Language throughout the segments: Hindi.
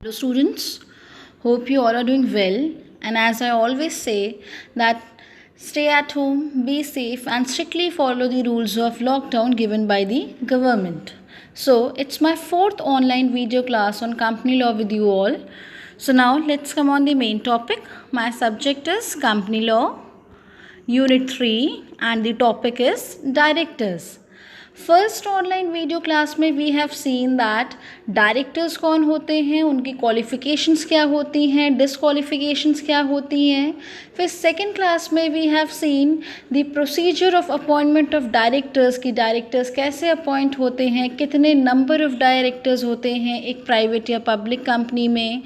Hello students, hope you all are doing well, and as I always say that stay at home, be safe and strictly follow the rules of lockdown given by the government. So it's my fourth online video class on company law with you all. So now let's come on the main topic. My subject is company law, unit 3 and the topic is directors. First online video class में we have seen that directors कौन होते हैं, उनकी क्वालिफ़िकेशंस क्या होती हैं, डिसक्वालिफिकेशंस क्या होती हैं. फिर सेकंड क्लास में we have seen the procedure of appointment of directors की डायरेक्टर्स कैसे अपॉइंट होते हैं, कितने नंबर ऑफ़ डायरेक्टर्स होते हैं एक प्राइवेट या पब्लिक कंपनी में.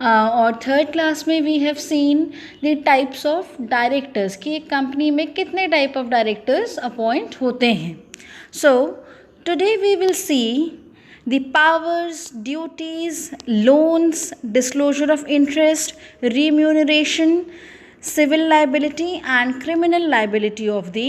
और थर्ड क्लास में we have seen the types of directors कि एक कंपनी में कितने टाइप ऑफ डायरेक्टर्स अपॉइंट होते हैं. So, today we will see the powers, duties, loans, disclosure of interest, remuneration, civil liability and criminal liability of the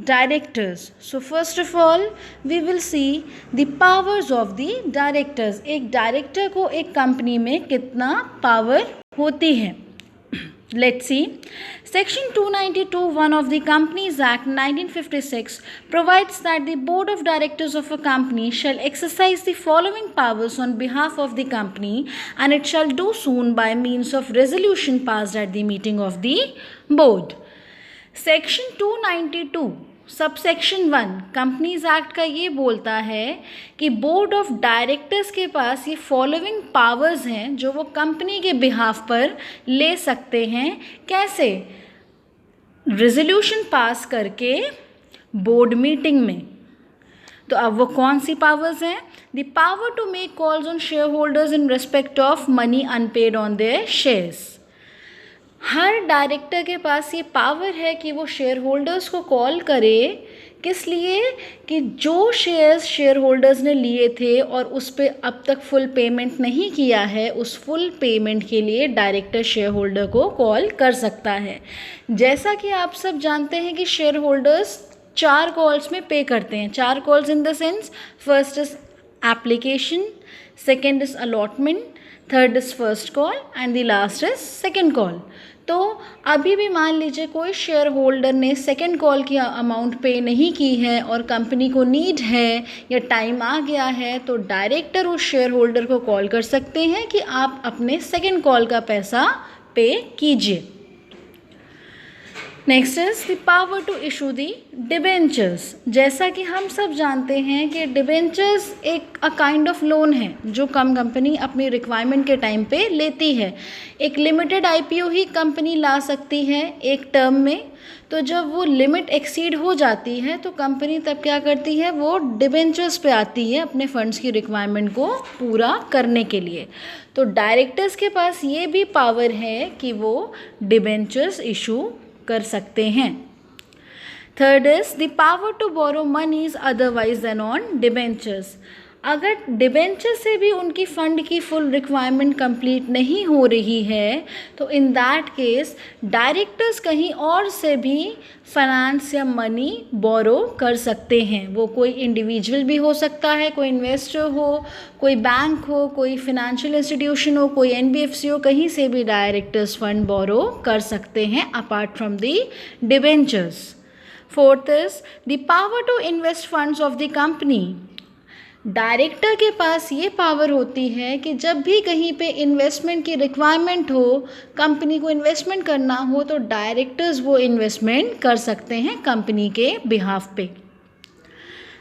directors. So, first of all, we will see the powers of the directors. एक डायरेक्टर को एक कंपनी में कितना पावर होती है. Let's see. Section 292(1) of the Companies Act 1956 provides that the board of directors of a company shall exercise the following powers on behalf of the company, and it shall do soon by means of resolution passed at the meeting of the board. Section 292 subsection 1 companies act का ये बोलता है कि बोर्ड ऑफ डायरेक्टर्स के पास ये फॉलोइंग पावर्स हैं जो वो कंपनी के बिहाफ पर ले सकते हैं. कैसे? रेजोल्यूशन पास करके बोर्ड मीटिंग में. तो अब वो कौन सी पावर्स हैं? The power to make calls on share holders in respect of money unpaid on their shares. हर डायरेक्टर के पास ये पावर है कि वो शेयर होल्डर्स को कॉल करे. किस लिए? कि जो शेयर्स शेयर होल्डर्स ने लिए थे और उस पर अब तक फुल पेमेंट नहीं किया है, उस फुल पेमेंट के लिए डायरेक्टर शेयर होल्डर को कॉल कर सकता है. जैसा कि आप सब जानते हैं कि शेयर होल्डर्स 4 कॉल्स में पे करते हैं. 4 calls in the sense, first is application, second is allotment, third is first call and the last is second call. तो अभी भी मान लीजिए कोई शेयर होल्डर ने सेकेंड कॉल की अमाउंट पे नहीं की है और कंपनी को नीड है या टाइम आ गया है, तो डायरेक्टर उस शेयर होल्डर को कॉल कर सकते हैं कि आप अपने सेकेंड कॉल का पैसा पे कीजिए. Next is the power to issue the debentures. जैसा कि हम सब जानते हैं कि डिबेंचर्स एक काइंड ऑफ लोन है जो कंपनी अपनी रिक्वायरमेंट के टाइम पे लेती है. एक लिमिटेड आईपीओ ही कंपनी ला सकती है एक टर्म में. तो जब वो लिमिट एक्सीड हो जाती है तो कंपनी तब क्या करती है, वो डिबेंचर्स पे आती है अपने फंड्स की रिक्वायरमेंट को पूरा करने के लिए. तो डायरेक्टर्स के पास ये भी पावर है कि वो डिबेंचर्स इशू कर सकते हैं. Third is the power to borrow monies otherwise than on debentures. अगर डिबेंचर से भी उनकी फंड की फुल रिक्वायरमेंट कंप्लीट नहीं हो रही है तो इन दैट केस डायरेक्टर्स कहीं और से भी फाइनेंस या मनी बोरो कर सकते हैं. वो कोई इंडिविजुअल भी हो सकता है, कोई इन्वेस्टर हो, कोई बैंक हो, कोई फिनेंशियल इंस्टीट्यूशन हो, कोई एनबीएफसी हो, कहीं से भी डायरेक्टर्स फंड बोरो कर सकते हैं apart from the debentures. Fourth is the power to invest funds of the company. Director के पास ये पावर होती है कि जब भी कहीं पे इन्वेस्टमेंट की रिक्वायरमेंट हो, कंपनी को इन्वेस्टमेंट करना हो, तो डायरेक्टर्स वो इन्वेस्टमेंट कर सकते हैं कंपनी के बिहाफ पे.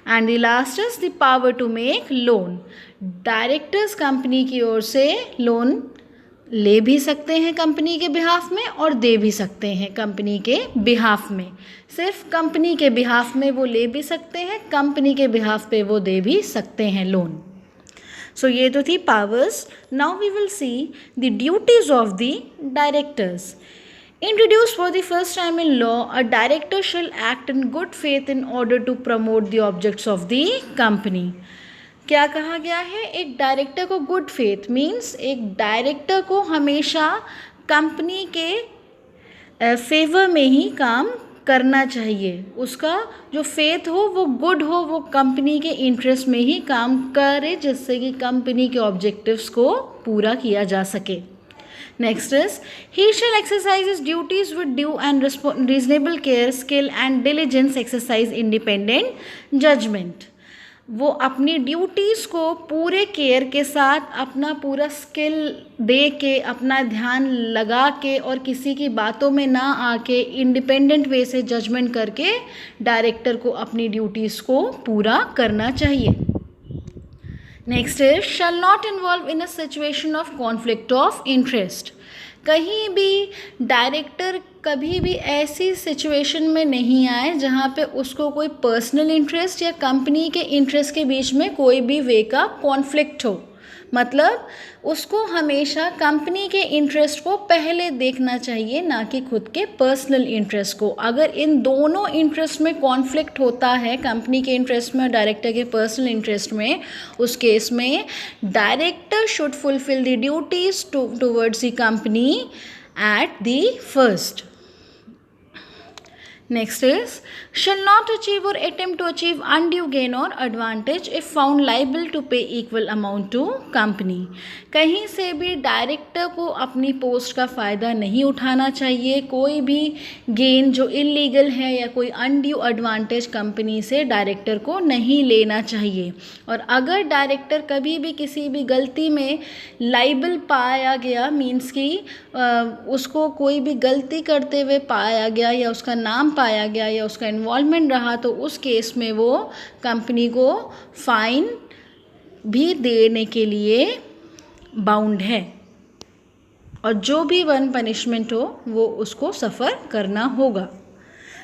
And the last is the power to make loan. Directors company की ओर से लोन ले भी सकते हैं कंपनी के बिहाफ में और दे भी सकते हैं कंपनी के बिहाफ में. सिर्फ कंपनी के बिहाफ में वो ले भी सकते हैं, कंपनी के बिहाफ पे वो दे भी सकते हैं लोन. सो ये तो थी powers. Now we will see the duties of the directors. Introduced for the first time in law, a director shall act in good faith in order to promote the objects of the company. क्या कहा गया है? एक डायरेक्टर को गुड फेथ मीन्स एक डायरेक्टर को हमेशा कंपनी के फेवर में ही काम करना चाहिए, उसका जो फेथ हो वो गुड हो, वो कंपनी के इंटरेस्ट में ही काम करे, जिससे कि कंपनी के ऑब्जेक्टिव्स को पूरा किया जा सके। Next is, he shall exercise his duties with due and reasonable care, skill and diligence, exercise independent judgment. वो अपनी ड्यूटीज़ को पूरे केयर के साथ, अपना पूरा स्किल दे के, अपना ध्यान लगा के और किसी की बातों में ना आके इंडिपेंडेंट वे से जजमेंट करके डायरेक्टर को अपनी ड्यूटीज़ को पूरा करना चाहिए। Next is, shall not involve in a situation of conflict of interest. कहीं भी डायरेक्टर कभी भी ऐसी सिचुएशन में नहीं आए जहाँ पे उसको कोई पर्सनल इंटरेस्ट या कंपनी के इंटरेस्ट के बीच में कोई भी वे का कॉन्फ्लिक्ट हो। मतलब उसको हमेशा कंपनी के इंटरेस्ट को पहले देखना चाहिए, ना कि खुद के पर्सनल इंटरेस्ट को। अगर इन दोनों इंटरेस्ट में कॉन्फ्लिक्ट होता है, कंपनी के इंटरेस्ट में और डायरेक्टर के पर्सनल इंटरेस्ट में, उस केस में director should fulfil the duties towards the company at the first. Next is, shall not achieve or attempt to achieve undue gain or advantage if found liable to pay equal amount to company. कहीं से भी डायरेक्टर को अपनी पोस्ट का फ़ायदा नहीं उठाना चाहिए, कोई भी गेन जो इलीगल है या कोई अनड्यू एडवांटेज कंपनी से डायरेक्टर को नहीं लेना चाहिए। और अगर डायरेक्टर कभी भी किसी भी गलती में लाइबल पाया गया, मीन्स कि उसको कोई भी गलती करते हुए पाया गया या उसका नाम पाया गया या उसका इन्वॉल्वमेंट रहा, तो उस केस में वो कंपनी को फाइन भी देने के लिए बाउंड है, और जो भी वन पनिशमेंट हो वो उसको सफ़र करना होगा।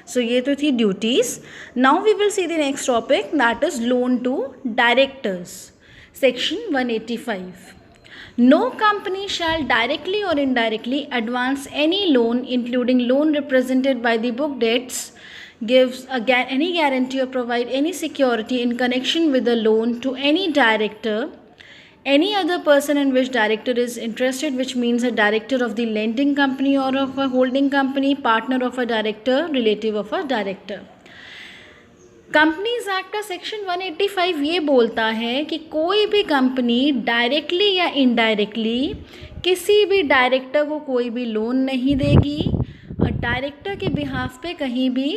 सो ये तो थी duties. Now we will see the next topic, that is loan to directors, section 185। No company shall directly or indirectly advance any loan, including loan represented by the book debts, gives any guarantee or provide any security in connection with the loan to any director, any other person in which director is interested, which means a director of the lending company or of a holding company, partner of a director, relative of a director. Companies act का सेक्शन 185 ये बोलता है कि कोई भी कंपनी डायरेक्टली या इनडायरेक्टली किसी भी डायरेक्टर को कोई भी लोन नहीं देगी और डायरेक्टर के बिहाफ पे कहीं भी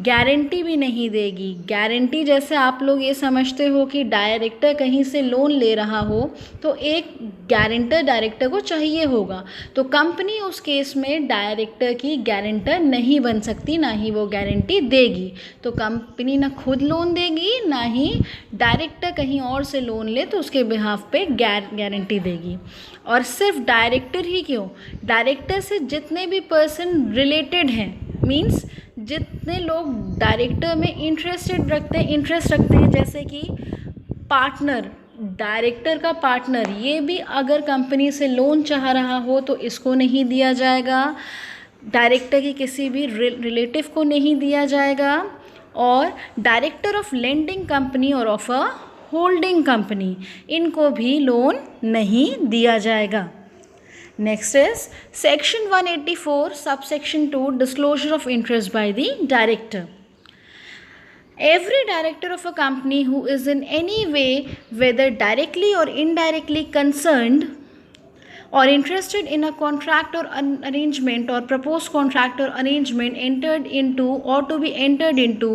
गारंटी भी नहीं देगी। गारंटी जैसे आप लोग ये समझते हो कि डायरेक्टर कहीं से लोन ले रहा हो तो एक गारंटर डायरेक्टर को चाहिए होगा, तो कंपनी उस केस में डायरेक्टर की गारंटर नहीं बन सकती, ना ही वो गारंटी देगी। तो कंपनी ना खुद लोन देगी, ना ही डायरेक्टर कहीं और से लोन ले तो उसके बिहाफ पे गारंटी देगी। और सिर्फ डायरेक्टर ही क्यों, डायरेक्टर से जितने भी पर्सन रिलेटेड हैं, मीन्स जितने लोग डायरेक्टर में इंटरेस्ट रखते हैं, जैसे कि पार्टनर, डायरेक्टर का पार्टनर, ये भी अगर कंपनी से लोन चाह रहा हो तो इसको नहीं दिया जाएगा, डायरेक्टर की किसी भी रिलेटिव को नहीं दिया जाएगा, और डायरेक्टर ऑफ लेंडिंग कंपनी और ऑफ अ होल्डिंग कंपनी, इनको भी लोन नहीं दिया जाएगा। Next is section 184 subsection 2 disclosure of interest by the director. Every director of a company who is in any way, whether directly or indirectly concerned or interested in a contract or an arrangement or proposed contract or arrangement entered into or to be entered into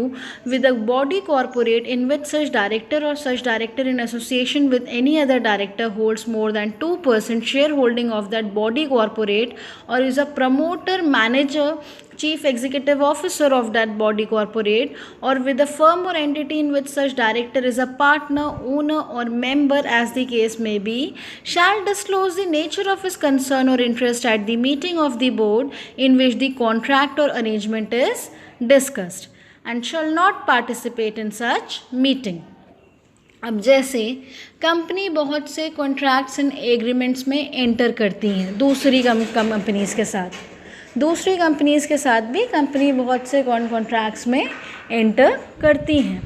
with a body corporate in which such director or such director in association with any other director holds more than 2% shareholding of that body corporate or is a promoter, manager, chief executive officer of that body corporate, or with a firm or entity in which such director is a partner, owner or member as the case may be, shall disclose the nature of his concern or interest at the meeting of the board in which the contract or arrangement is discussed, and shall not participate in such meeting. अब जैसे कंपनी बहुत से कॉन्ट्रैक्ट्स एंड एग्रीमेंट्स में एंटर करती हैं दूसरी कंपनीज़ के साथ, दूसरी कंपनीज़ के साथ भी कंपनी बहुत से कॉन्ट्रैक्ट्स में एंटर करती हैं।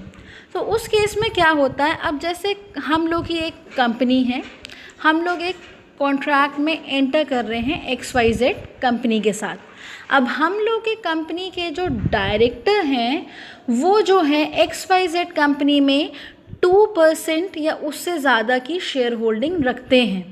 तो उस केस में क्या होता है, अब जैसे हम लोग की एक कंपनी है, हम लोग एक कॉन्ट्रैक्ट में एंटर कर रहे हैं XYZ कंपनी के साथ। अब हम लोग के कंपनी के जो डायरेक्टर हैं वो जो है XYZ कंपनी में 2% या उससे ज़्यादा की शेयर होल्डिंग रखते हैं,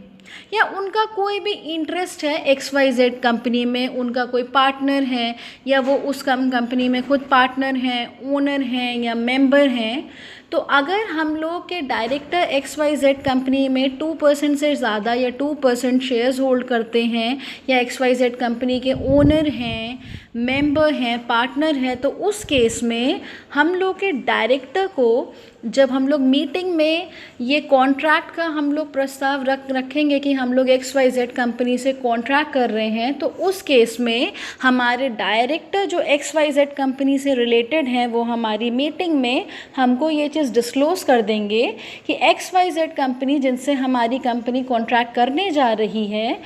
या उनका कोई भी इंटरेस्ट है XYZ कंपनी में, उनका कोई पार्टनर है या वो उस कंपनी में खुद पार्टनर हैं, ओनर हैं या मेंबर हैं। तो अगर हम लोग के डायरेक्टर XYZ कंपनी में 2% से ज़्यादा या 2% शेयर्स होल्ड करते हैं, या XYZ कंपनी के ओनर हैं, मेंबर हैं, पार्टनर हैं, तो उस केस में हम लोग के डायरेक्टर को, जब हम लोग मीटिंग में ये कॉन्ट्रैक्ट का हम लोग प्रस्ताव रखेंगे कि हम लोग XYZ कंपनी से कॉन्ट्रैक्ट कर रहे हैं, तो उस केस में हमारे डायरेक्टर जो XYZ कंपनी से रिलेटेड हैं वो हमारी मीटिंग में हमको ये चीज़ डिस्क्लोज़ कर देंगे कि XYZ कंपनी जिनसे हमारी कंपनी कॉन्ट्रैक्ट करने जा रही है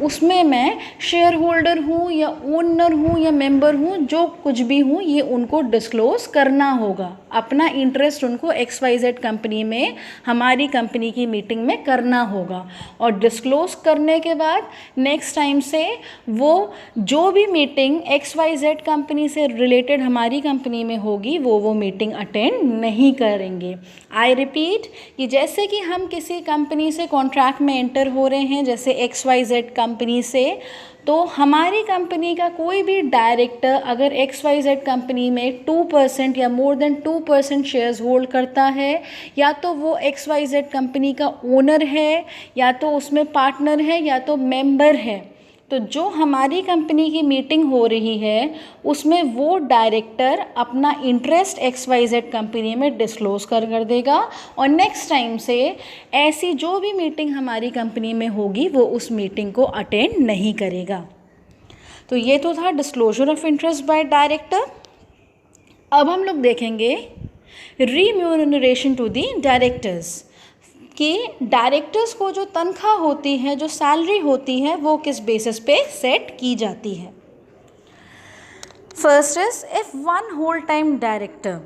उसमें मैं शेयर होल्डर हूँ या ओनर हूँ या मेंबर हूँ, जो कुछ भी हूँ, ये उनको डिस्क्लोज़ करना होगा। अपना इंटरेस्ट उनको XYZ कंपनी में हमारी कंपनी की मीटिंग में करना होगा। और डिस्क्लोज़ करने के बाद नेक्स्ट टाइम से वो जो भी मीटिंग XYZ कंपनी से रिलेटेड हमारी कंपनी में होगी वो मीटिंग अटेंड नहीं करेंगे। आई रिपीट कि जैसे कि हम किसी कंपनी से कॉन्ट्रैक्ट में एंटर हो रहे हैं, जैसे XYZ कंपनी से, तो हमारी कंपनी का कोई भी डायरेक्टर अगर XYZ कंपनी में 2% या मोर देन 2% शेयर्स होल्ड करता है, या तो वो XYZ कंपनी का ओनर है, या तो उसमें पार्टनर है, या तो मेंबर है, तो जो हमारी कंपनी की मीटिंग हो रही है उसमें वो डायरेक्टर अपना इंटरेस्ट XYZ कंपनी में डिस्क्लोज़ कर देगा, और नेक्स्ट टाइम से ऐसी जो भी मीटिंग हमारी कंपनी में होगी वो उस मीटिंग को अटेंड नहीं करेगा। तो ये तो था disclosure of interest by director. अब हम लोग देखेंगे रिम्यूनरेशन टू दी डायरेक्टर्स, कि डायरेक्टर्स को जो तनख्वाह होती है, जो सैलरी होती है, वो किस बेसिस पे सेट की जाती है। First is if one whole time director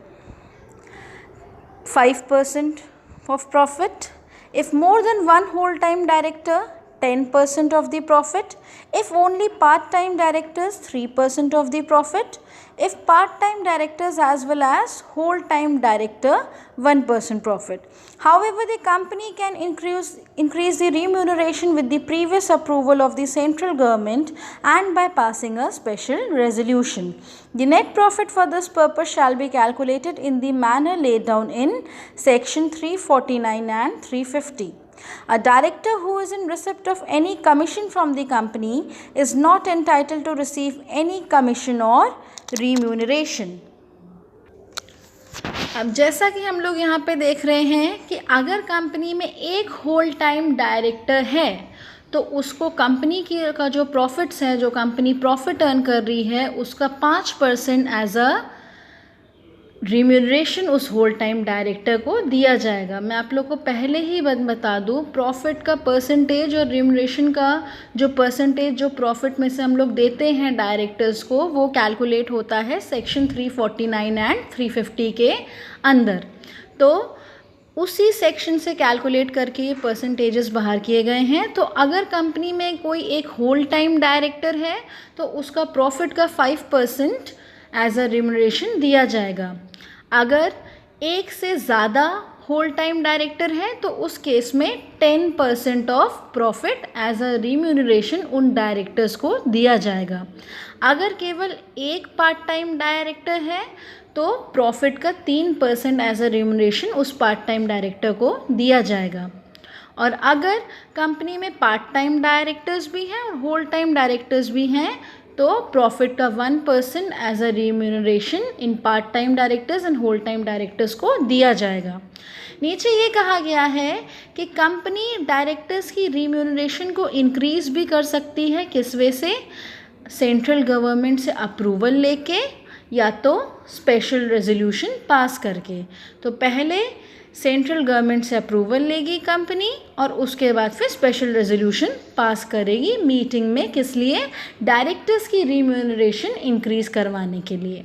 5% of profit, if more than one whole time director 10% of the profit, if only part-time directors 3% of the profit, if part-time directors as well as whole-time director 1% profit. However, the company can increase the remuneration with the previous approval of the central government and by passing a special resolution. The net profit for this purpose shall be calculated in the manner laid down in section 349 and 350. A director who is in receipt of any commission from the company is not entitled to receive any commission or remuneration. अब जैसा कि हम लोग यहाँ पे देख रहे हैं कि अगर कंपनी में एक होल टाइम डायरेक्टर है तो उसको कंपनी की का जो प्रॉफिट्स है, जो कंपनी प्रॉफिट अर्न कर रही है, उसका 5% एज अ रिम्यूनरेशन उस होल टाइम डायरेक्टर को दिया जाएगा। मैं आप लोग को पहले ही बता दूँ, प्रॉफिट का परसेंटेज और रिम्यूनरेशन का जो परसेंटेज जो प्रॉफिट में से हम लोग देते हैं डायरेक्टर्स को, वो कैलकुलेट होता है सेक्शन 349 एंड 350 के अंदर। तो उसी सेक्शन से कैलकुलेट करके ये परसेंटेजेस बाहर किए गए हैं। तो अगर कंपनी में कोई एक होल टाइम डायरेक्टर है तो उसका प्रॉफिट का 5% एज अ रिम्यूनरेशन दिया जाएगा। अगर एक से ज़्यादा होल टाइम डायरेक्टर है तो उस केस में 10% of profit as a remuneration उन डायरेक्टर्स को दिया जाएगा। अगर केवल एक पार्ट टाइम डायरेक्टर है तो प्रॉफिट का 3% एज अ रिम्यूनरेशन उस पार्ट टाइम डायरेक्टर को दिया जाएगा। और अगर कंपनी में पार्ट टाइम डायरेक्टर्स भी हैं और होल टाइम डायरेक्टर्स भी हैं तो प्रॉफिट का 1% as a remuneration in part time directors and whole time directors को दिया जाएगा। नीचे ये कहा गया है कि कंपनी डायरेक्टर्स की रिम्यूनरेशन को इंक्रीज भी कर सकती है, किस वे से, सेंट्रल गवर्नमेंट से अप्रूवल लेके या तो स्पेशल रेजोल्यूशन पास करके। तो पहले सेंट्रल गवर्नमेंट से अप्रूवल लेगी कंपनी और उसके बाद फिर स्पेशल रेजोल्यूशन पास करेगी मीटिंग में, किस लिए, डायरेक्टर्स की रिम्यूनरेशन इंक्रीज करवाने के लिए।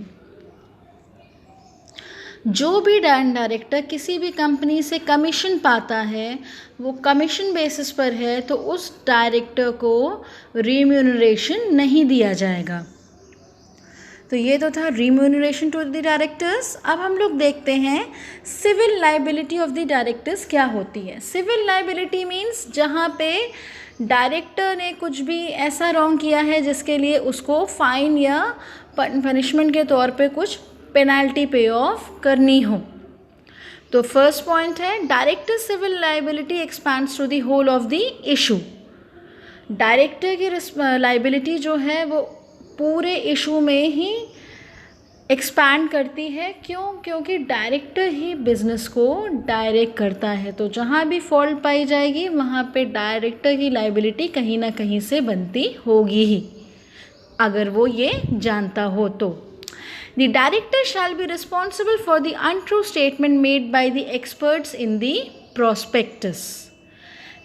जो भी डायरेक्टर किसी भी कंपनी से कमीशन पाता है वो कमीशन बेसिस पर है, तो उस डायरेक्टर को रिम्यूनरेशन नहीं दिया जाएगा। तो ये तो था रिम्यूनरेशन टू द डायरेक्टर्स। अब हम लोग देखते हैं civil liability of the directors क्या होती है। सिविल लाइबिलिटी मीन्स जहाँ पे डायरेक्टर ने कुछ भी ऐसा रॉन्ग किया है जिसके लिए उसको फाइन या पनिशमेंट के तौर पे कुछ पेनल्टी पे ऑफ करनी हो। तो फर्स्ट पॉइंट है director civil liability expands to the whole of the issue. Director की लाइबिलिटी जो है वो पूरे इशू में ही एक्सपैंड करती है। क्यों? क्योंकि डायरेक्टर ही बिजनेस को डायरेक्ट करता है, तो जहाँ भी फॉल्ट पाई जाएगी वहाँ पे डायरेक्टर की लाइबिलिटी कहीं ना कहीं से बनती होगी ही, अगर वो ये जानता हो तो। The director shall be responsible for the untrue statement made by the experts in the prospectus.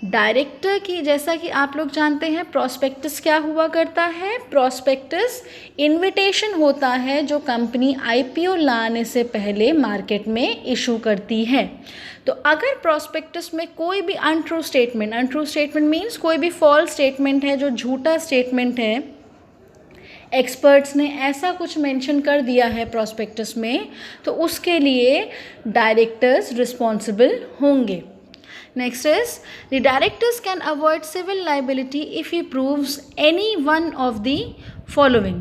Director की, जैसा कि आप लोग जानते हैं, प्रॉस्पेक्टस क्या हुआ करता है? प्रॉस्पेक्टस इनविटेशन होता है जो कंपनी आईपीओ लाने से पहले मार्केट में इशू करती है। तो अगर प्रॉस्पेक्टस में कोई भी अनट्रू स्टेटमेंट मीन्स कोई भी फॉल्स स्टेटमेंट है, जो झूठा स्टेटमेंट है, एक्सपर्ट्स ने ऐसा कुछ मेंशन कर दिया है प्रॉस्पेक्टस में, तो उसके लिए डायरेक्टर्स रिस्पॉन्सिबल होंगे। Next is the directors can avoid civil liability if he proves any one of the following.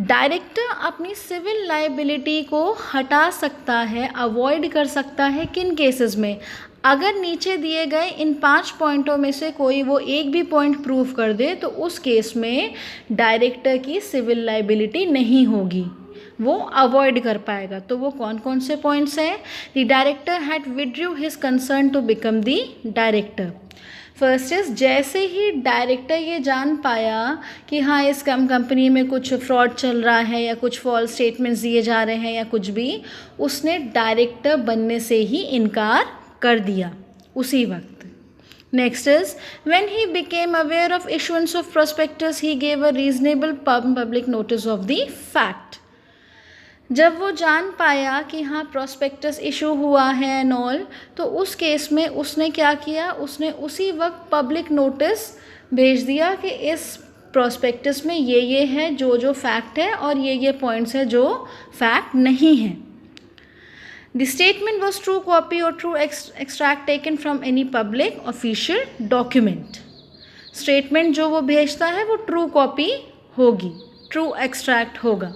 Director अपनी सिविल लाइबिलिटी को हटा सकता है, अवॉइड कर सकता है किन केसेस में? अगर नीचे दिए गए इन 5 पॉइंटों में से कोई वो एक भी पॉइंट प्रूव कर दे तो उस केस में डायरेक्टर की सिविल लाइबिलिटी नहीं होगी, वो अवॉइड कर पाएगा। तो वो कौन कौन से पॉइंट्स हैं? The director had withdrew his concern to become the director. First is, जैसे ही डायरेक्टर ये जान पाया कि हाँ इस कंपनी में कुछ फ्रॉड चल रहा है या कुछ फॉल्स स्टेटमेंट्स दिए जा रहे हैं या कुछ भी, उसने डायरेक्टर बनने से ही इनकार कर दिया उसी वक्त। Next is, when he became aware of issuance of prospectus he gave a reasonable public notice of the fact. जब वो जान पाया कि हाँ प्रोस्पेक्टस इशू हुआ है एंड ऑल, तो उस केस में उसने क्या किया? उसने उसी वक्त पब्लिक नोटिस भेज दिया कि इस प्रोस्पेक्टस में ये है जो फैक्ट है और ये पॉइंट्स है जो फैक्ट नहीं है। The statement was true copy और true extract taken from any public official document. Statement जो वो भेजता है वो ट्रू कॉपी होगी, ट्रू एक्सट्रैक्ट होगा।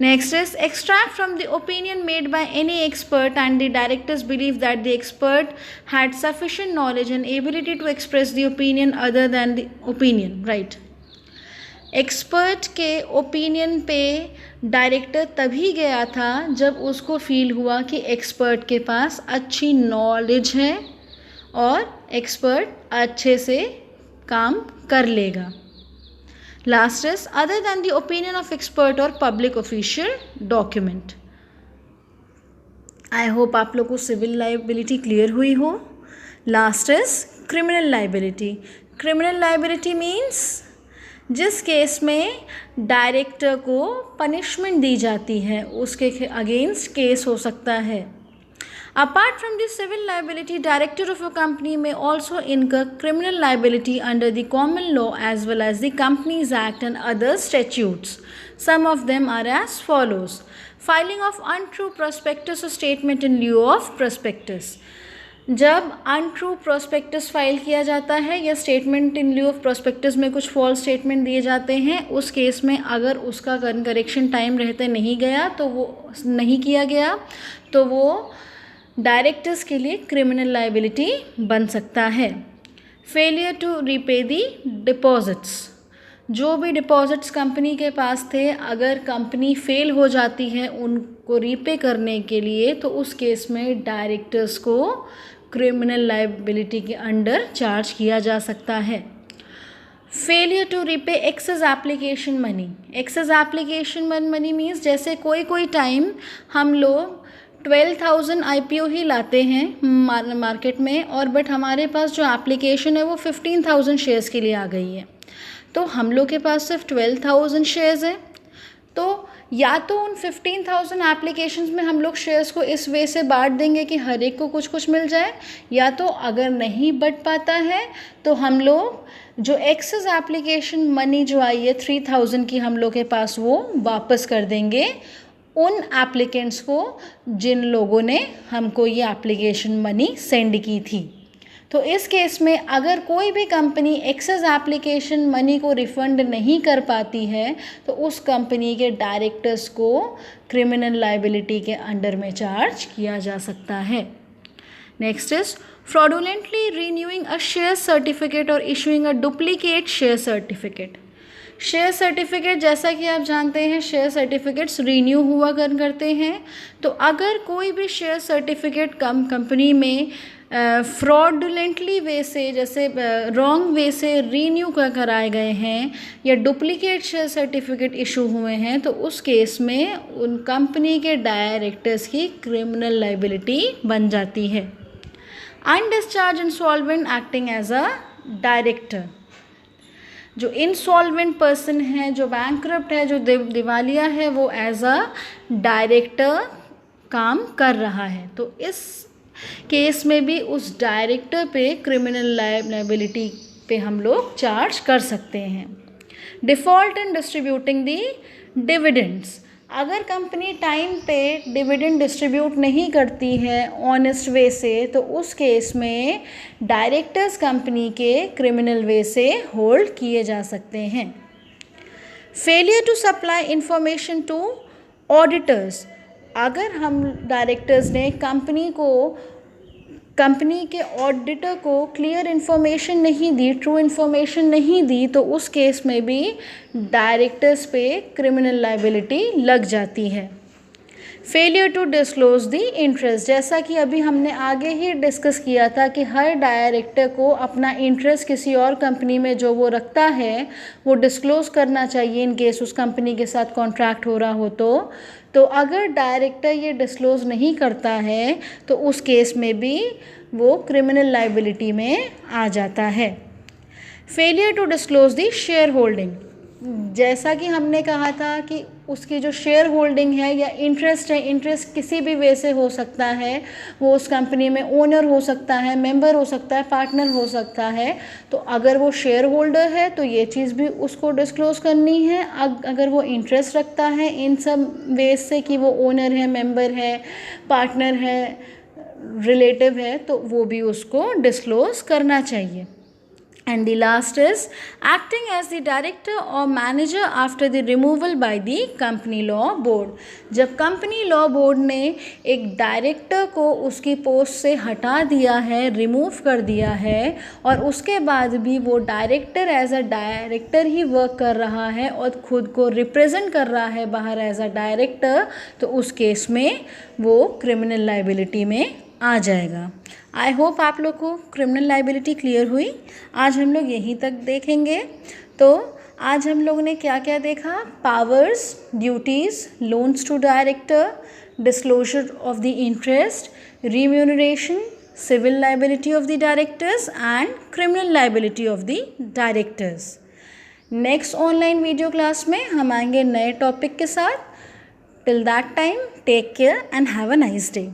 Next is, extract from the opinion made by any expert and the directors believe that the expert had sufficient knowledge and ability to express the opinion other than the opinion, right? Expert के ओपिनियन पे डायरेक्टर तभी गया था जब उसको फील हुआ कि एक्सपर्ट के पास अच्छी नॉलेज है और एक्सपर्ट अच्छे से काम कर लेगा। Last is, other than the opinion of expert और public official document. I hope आप लोग को सिविल लाइबिलिटी क्लियर हुई हो। Last is criminal liability. Criminal liability means जिस केस में डायरेक्टर को पनिशमेंट दी जाती है उसके अगेंस्ट केस हो सकता है। Apart from the civil liability, director of a company may also incur criminal liability under the common law as well as the Companies Act and other statutes. Some of them are as follows. Filing of untrue prospectus or statement in lieu of prospectus. जब अनट्रू प्रोस्पेक्टस फाइल किया जाता है या statement in lieu of prospectus में कुछ फॉल्स स्टेटमेंट दिए जाते हैं, उस केस में अगर उसका करेक्शन टाइम रहते नहीं गया तो वो नहीं किया गया तो वो डायरेक्टर्स के लिए क्रिमिनल लाइबिलिटी बन सकता है। Failure to repay the deposits. जो भी डिपॉजिट्स कंपनी के पास थे, अगर कंपनी फेल हो जाती है उनको रीपे करने के लिए, तो उस केस में डायरेक्टर्स को क्रिमिनल लाइबिलिटी के अंडर चार्ज किया जा सकता है। Failure to repay excess application money. Excess application money means जैसे कोई टाइम हम लोग 12,000 IPO ही लाते हैं मार्केट में, और बट हमारे पास जो एप्लीकेशन है वो 15,000 शेयर्स के लिए आ गई है, तो हम लोग के पास सिर्फ 12,000 शेयर्स है। तो या तो उन 15,000 एप्लीकेशंस में हम लोग शेयर्स को इस वे से बांट देंगे कि हर एक को कुछ कुछ मिल जाए, या तो अगर नहीं बट पाता है तो हम लोग जो एक्सेस एप्लीकेशन मनी जो आई है 3,000 की हम लोग के पास, वो वापस कर देंगे उन एप्लीकेंट्स को जिन लोगों ने हमको ये एप्लीकेशन मनी सेंड की थी। तो इस केस में अगर कोई भी कंपनी एक्सेस एप्लीकेशन मनी को रिफंड नहीं कर पाती है तो उस कंपनी के डायरेक्टर्स को क्रिमिनल लायबिलिटी के अंडर में चार्ज किया जा सकता है। Next is fraudulently renewing a share certificate और issuing a duplicate share certificate. Share certificate, जैसा कि आप जानते हैं, शेयर सर्टिफिकेट्स रीन्यू हुआ करते हैं। तो अगर कोई भी शेयर सर्टिफिकेट कंपनी में फ्रॉडुलेंटली वे से, जैसे रॉन्ग वे से रीन्यू कराए गए हैं या डुप्लीकेट शेयर सर्टिफिकेट इशू हुए हैं, तो उस केस में उन कंपनी के डायरेक्टर्स की क्रिमिनल लायबिलिटी बन जाती है। Undischarged insolvent acting as a director, जो इंसॉल्वेंट पर्सन है, जो बैंकरप्ट है, जो दिवालिया है, वो एज अ डायरेक्टर काम कर रहा है, तो इस केस में भी उस डायरेक्टर पे क्रिमिनल लायबिलिटी पे हम लोग चार्ज कर सकते हैं। डिफ़ॉल्ट इन डिस्ट्रीब्यूटिंग दी डिविडेंड्स, अगर कंपनी टाइम पे डिविडेंड डिस्ट्रीब्यूट नहीं करती है ऑनेस्ट वे से, तो उस केस में डायरेक्टर्स कंपनी के क्रिमिनल वे से होल्ड किए जा सकते हैं। Failure to supply information to auditors, अगर हम डायरेक्टर्स ने कंपनी के ऑडिटर को क्लियर इन्फॉर्मेशन नहीं दी, ट्रू इन्फॉर्मेशन नहीं दी, तो उस केस में भी डायरेक्टर्स पे क्रिमिनल लायबिलिटी लग जाती है। Failure to disclose the interest, जैसा कि अभी हमने आगे ही डिस्कस किया था कि हर डायरेक्टर को अपना इंटरेस्ट किसी और कंपनी में जो वो रखता है वो डिस्क्लोज करना चाहिए इन केस उस कंपनी के साथ कॉन्ट्रैक्ट हो रहा हो। तो अगर डायरेक्टर ये डिस्क्लोज नहीं करता है तो उस केस में भी वो क्रिमिनल लायबिलिटी में आ जाता है। Failure to disclose the share holding, जैसा कि हमने कहा था कि उसकी जो शेयर होल्डिंग है या इंटरेस्ट है, इंटरेस्ट किसी भी वे से हो सकता है, वो उस कंपनी में ओनर हो सकता है, मेंबर हो सकता है, पार्टनर हो सकता है। तो अगर वो शेयर होल्डर है तो ये चीज़ भी उसको डिस्क्लोज करनी है। अगर वो इंटरेस्ट रखता है इन सब वेज से कि वो ओनर है, मेंबर है, पार्टनर है, रिलेटिव है, तो वो भी उसको डिस्क्लोज करना चाहिए। And the last is acting as the director or manager after the removal by the company law board. जब कंपनी लॉ बोर्ड ने एक डायरेक्टर को उसकी पोस्ट से हटा दिया है, रिमूव कर दिया है, और उसके बाद भी वो डायरेक्टर एज अ डायरेक्टर ही वर्क कर रहा है और खुद को रिप्रेजेंट कर रहा है बाहर एज अ डायरेक्टर, तो उस केस में वो क्रिमिनल लायबिलिटी में आ जाएगा। आई होप आप लोग को क्रिमिनल लायबिलिटी क्लियर हुई। आज हम लोग यहीं तक देखेंगे। तो आज हम लोगों ने क्या क्या देखा? Powers, duties, loans to director, disclosure of the interest, remuneration, civil liability of the directors and criminal liability of the directors. Next online video class में हम आएंगे नए टॉपिक के साथ। Till that time, take care and have a nice day.